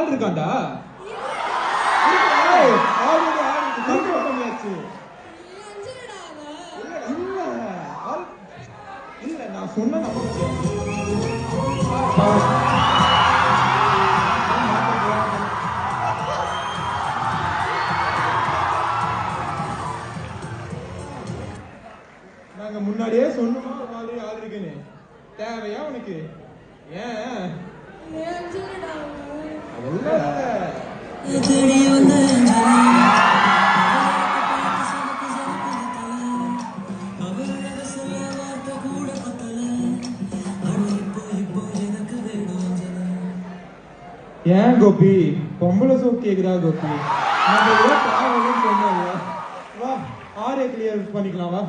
ஆள் இருக்காண்டா பண்ணியாச்சு. இல்ல நான் சொன்ன நாங்க முன்னாடியே சொன்னோமா மாதிரி ஆள் இருக்குன்னு. தேவையா உனக்கு? ஏன் ஏன் கோபி பொம்பளை சோப் கேக்குதா கோபி? நம்ம சொன்னோம். வா ஆரே கிளியர் பண்ணிக்கலாம் வா.